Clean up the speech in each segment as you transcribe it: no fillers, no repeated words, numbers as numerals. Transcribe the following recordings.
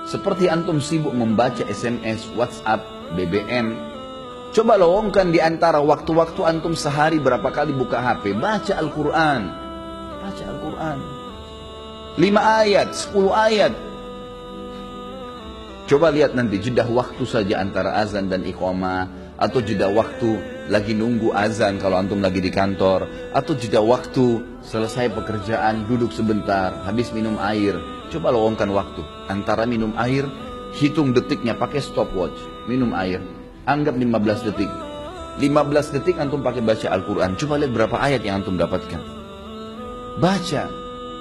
Seperti antum sibuk membaca SMS, WhatsApp, BBM, coba lowongkan di antara waktu-waktu antum sehari berapa kali buka HP, baca Al-Quran. Baca Al-Quran. 5 ayat, 10 ayat. Coba lihat nanti jeda waktu saja antara azan dan iqamah, atau jeda waktu lagi nunggu azan kalau antum lagi di kantor, atau jeda waktu selesai pekerjaan duduk sebentar habis minum air. Coba lowongkan waktu antara minum air, hitung detiknya pakai stopwatch. Minum air, anggap 15 detik. 15 detik antum pakai baca Al-Quran. Coba lihat berapa ayat yang antum dapatkan. Baca.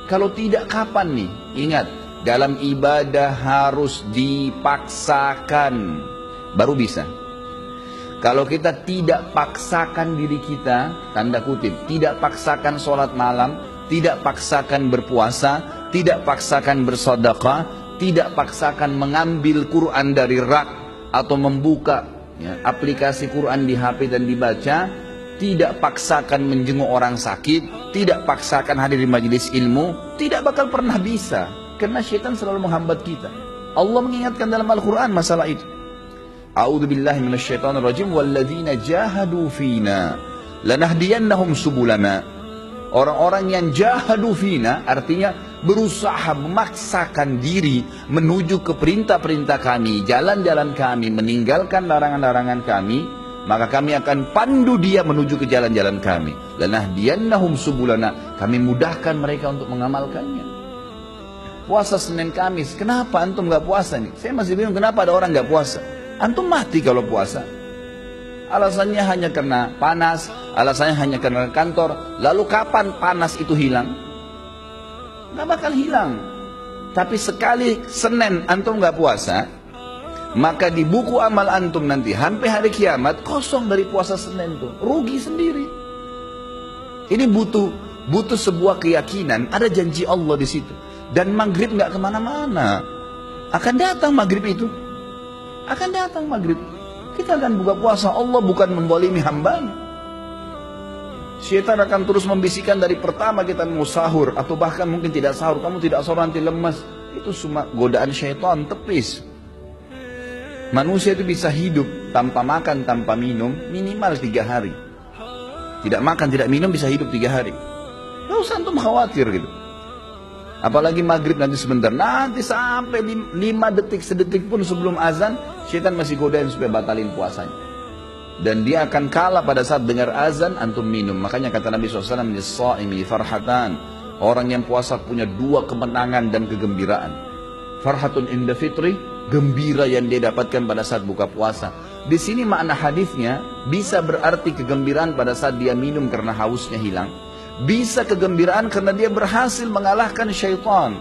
Kalau tidak, kapan nih? Ingat, dalam ibadah harus dipaksakan baru bisa. Kalau kita tidak paksakan diri kita, tanda kutip, tidak paksakan sholat malam, tidak paksakan berpuasa, tidak paksakan bersedekah, tidak paksakan mengambil Quran dari rak atau membuka aplikasi Quran di HP dan dibaca, tidak paksakan menjenguk orang sakit, tidak paksakan hadir di majelis ilmu, tidak bakal pernah bisa. Karena syaitan selalu menghambat kita. Allah mengingatkan dalam Al-Quran masalah itu. A'udzu billahi minasyaitonir rajim, walladzina jahadu fina lanahdiyannahum subulana. Orang-orang yang jahadu fina artinya berusaha memaksakan diri menuju ke perintah-perintah kami, jalan-jalan kami, meninggalkan larangan-larangan kami, maka kami akan pandu dia menuju ke jalan-jalan kami. Lanahdiyannahum subulana, kami mudahkan mereka untuk mengamalkannya. Puasa Senin Kamis, kenapa antum gak puasa nih? Saya masih bingung kenapa ada orang gak puasa. Antum mati kalau puasa. Alasannya hanya karena panas, alasannya hanya karena kantor. Lalu kapan panas itu hilang? Gak bakal hilang. Tapi sekali Senin antum gak puasa, maka di buku amal antum nanti sampai hari kiamat kosong dari puasa Senin tuh. Rugi sendiri. Ini butuh sebuah keyakinan, ada janji Allah di situ. Dan maghrib nggak kemana-mana, akan datang maghrib itu, akan datang maghrib. Kita akan buka puasa, Allah bukan membolimi hambanya. Syaitan akan terus membisikkan dari pertama kita mau sahur, atau bahkan mungkin tidak sahur, kamu tidak sahur nanti lemas. Itu semua godaan syaitan, tepis. Manusia itu bisa hidup tanpa makan, tanpa minum, minimal 3 hari. Tidak makan, tidak minum bisa hidup 3 hari. Nggak usah antum khawatir gitu. Apalagi maghrib nanti sebentar, nanti sampai 5 detik, sedetik pun sebelum azan, syaitan masih godain supaya batalin puasanya. Dan dia akan kalah pada saat dengar azan, antum minum. Makanya kata Nabi SAW, "Lis-sha'imi farhatan." Orang yang puasa punya 2 kemenangan dan kegembiraan. Farhatun inda fitri, gembira yang dia dapatkan pada saat buka puasa. Di sini makna hadisnya bisa berarti kegembiraan pada saat dia minum karena hausnya hilang. Bisa kegembiraan karena dia berhasil mengalahkan syaitan.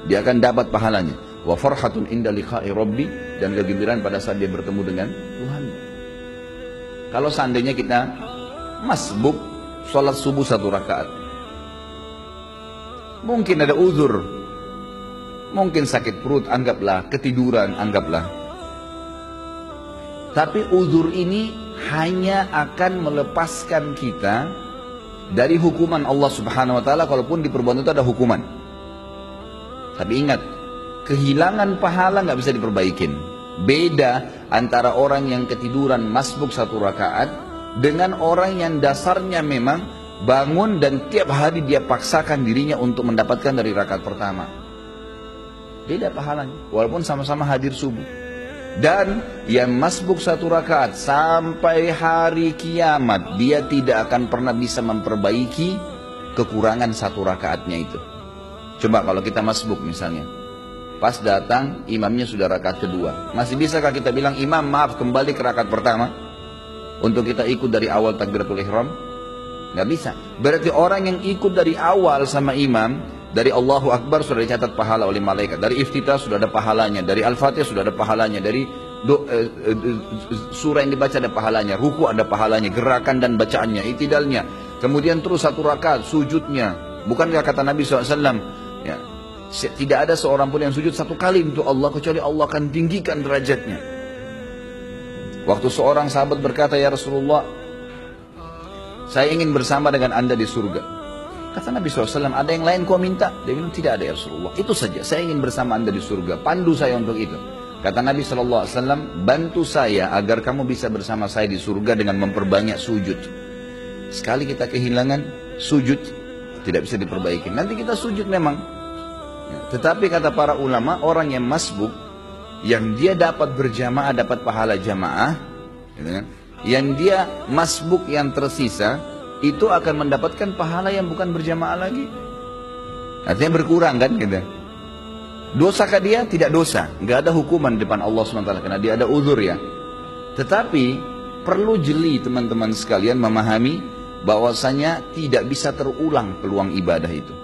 Dia akan dapat pahalanya. Wa farhatun inda liqa'i rabbi, dan kegembiraan pada saat dia bertemu dengan Tuhan. Kalau seandainya kita masbuk sholat subuh 1 rakaat, mungkin ada uzur, mungkin sakit perut, anggaplah, ketiduran, anggaplah. Tapi uzur ini hanya akan melepaskan kita dari hukuman Allah Subhanahu wa taala, kalaupun di perbuatan itu ada hukuman. Tapi ingat, kehilangan pahala nggak bisa diperbaikin. Beda antara orang yang ketiduran masbuk 1 rakaat dengan orang yang dasarnya memang bangun dan tiap hari dia paksakan dirinya untuk mendapatkan dari rakaat pertama. Beda pahalanya, walaupun sama-sama hadir subuh. Dan yang masbuk 1 rakaat sampai hari kiamat, dia tidak akan pernah bisa memperbaiki kekurangan 1 rakaatnya itu. Coba kalau kita masbuk misalnya, pas datang imamnya sudah rakaat kedua, masih bisakah kita bilang, imam maaf kembali ke rakaat pertama untuk kita ikut dari awal takbiratul ihram? Nggak bisa. Berarti orang yang ikut dari awal sama imam, dari Allahu Akbar sudah dicatat pahala oleh malaikat, dari iftitah sudah ada pahalanya, dari Al-Fatihah sudah ada pahalanya, dari surah yang dibaca ada pahalanya, ruku ada pahalanya, gerakan dan bacaannya, itidalnya, kemudian terus 1 rakaat sujudnya. Bukankah kata Nabi SAW, ya, tidak ada seorang pun yang sujud 1 kali untuk Allah kecuali Allah akan tinggikan derajatnya. Waktu seorang sahabat berkata, ya Rasulullah, saya ingin bersama dengan Anda di surga. Kata Nabi SAW, ada yang lain kau minta? Dia bilang, tidak ada ya Rasulullah. Itu saja, saya ingin bersama anda di surga. Pandu saya untuk itu. Kata Nabi SAW, bantu saya agar kamu bisa bersama saya di surga dengan memperbanyak sujud. Sekali kita kehilangan sujud, tidak bisa diperbaiki. Nanti kita sujud memang. Ya, tetapi kata para ulama, orang yang masbuk, yang dia dapat berjamaah, dapat pahala jamaah, gitu kan? Yang dia masbuk yang tersisa, itu akan mendapatkan pahala yang bukan berjamaah lagi. Artinya berkurang kan gitu. Dosakah dia? Tidak dosa. Nggak ada hukuman di depan Allah SWT karena dia ada uzur ya. Tetapi perlu jeli teman-teman sekalian memahami bahwasanya tidak bisa terulang peluang ibadah itu.